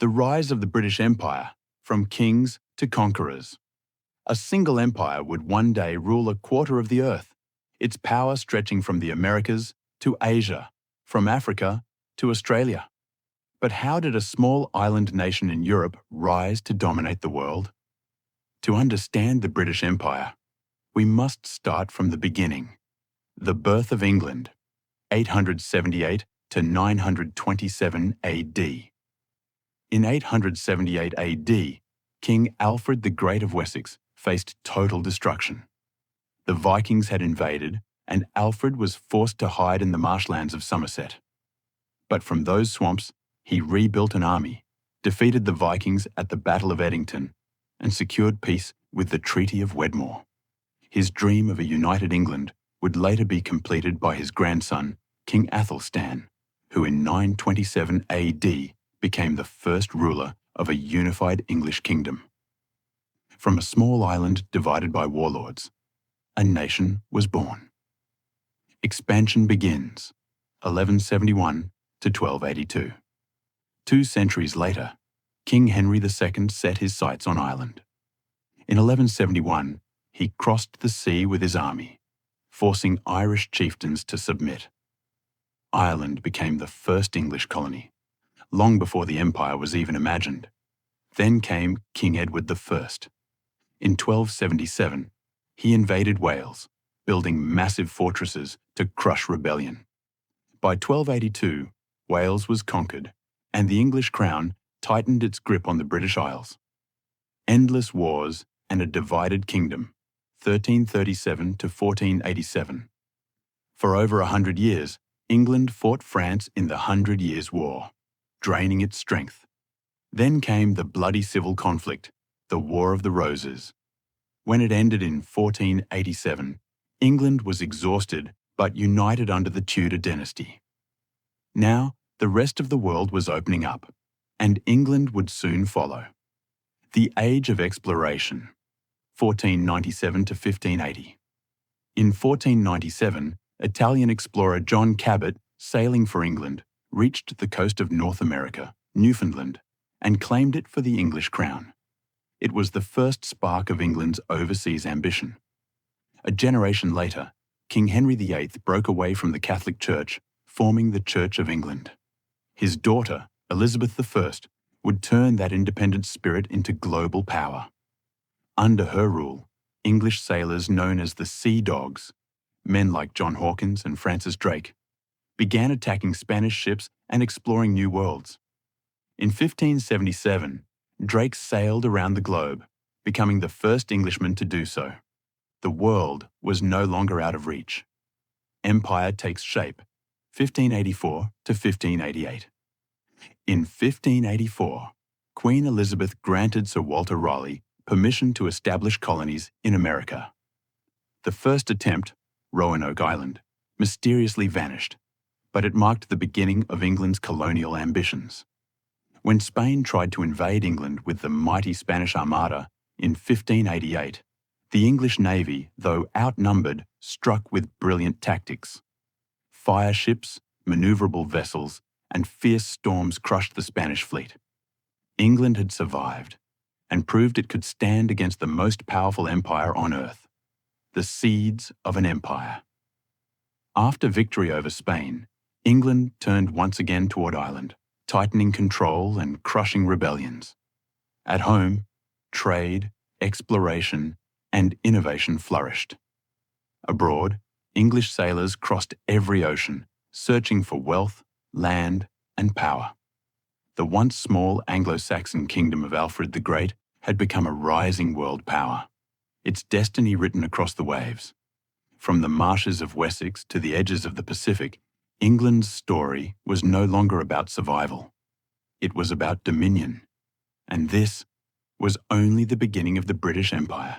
The rise of the British Empire, from kings to conquerors. A single empire would one day rule a quarter of the earth, its power stretching from the Americas to Asia, from Africa to Australia. But how did a small island nation in Europe rise to dominate the world? To understand the British Empire, we must start from the beginning. The birth of England, 878 to 927 AD. In 878 AD, King Alfred the Great of Wessex faced total destruction. The Vikings had invaded, and Alfred was forced to hide in the marshlands of Somerset. But from those swamps, he rebuilt an army, defeated the Vikings at the Battle of Edington, and secured peace with the Treaty of Wedmore. His dream of a united England would later be completed by his grandson, King Athelstan, who in 927 AD became the first ruler of a unified English kingdom. From a small island divided by warlords, a nation was born. Expansion begins, 1171 to 1282. 2 centuries later, King Henry II set his sights on Ireland. In 1171, he crossed the sea with his army, forcing Irish chieftains to submit. Ireland became the first English colony, long before the empire was even imagined. Then came King Edward I. In 1277, he invaded Wales, building massive fortresses to crush rebellion. By 1282, Wales was conquered, and the English crown tightened its grip on the British Isles. Endless wars and a divided kingdom, 1337 to 1487. For over 100 years, England fought France in the 100 Years' War, draining its strength. Then came the bloody civil conflict, the War of the Roses. When it ended in 1487, England was exhausted but united under the Tudor dynasty. Now, the rest of the world was opening up, and England would soon follow. The Age of Exploration, 1497 to 1580. In 1497, Italian explorer John Cabot, sailing for England, reached the coast of North America, Newfoundland, and claimed it for the English crown. It was the first spark of England's overseas ambition. A generation later, King Henry VIII broke away from the Catholic Church, forming the Church of England. His daughter, Elizabeth I, would turn that independent spirit into global power. Under her rule, English sailors known as the Sea Dogs, men like John Hawkins and Francis Drake, began attacking Spanish ships and exploring new worlds. In 1577, Drake sailed around the globe, becoming the first Englishman to do so. The world was no longer out of reach. Empire takes shape, 1584 to 1588. In 1584, Queen Elizabeth granted Sir Walter Raleigh permission to establish colonies in America. The first attempt, Roanoke Island, mysteriously vanished, but it marked the beginning of England's colonial ambitions. When Spain tried to invade England with the mighty Spanish Armada in 1588, the English navy, though outnumbered, struck with brilliant tactics. Fire ships, maneuverable vessels, and fierce storms crushed the Spanish fleet. England had survived and proved it could stand against the most powerful empire on earth, the seeds of an empire. After victory over Spain, England turned once again toward Ireland, tightening control and crushing rebellions. At home, trade, exploration, and innovation flourished. Abroad, English sailors crossed every ocean, searching for wealth, land, and power. The once small Anglo-Saxon kingdom of Alfred the Great had become a rising world power, its destiny written across the waves. From the marshes of Wessex to the edges of the Pacific, England's story was no longer about survival. It was about dominion. And this was only the beginning of the British Empire.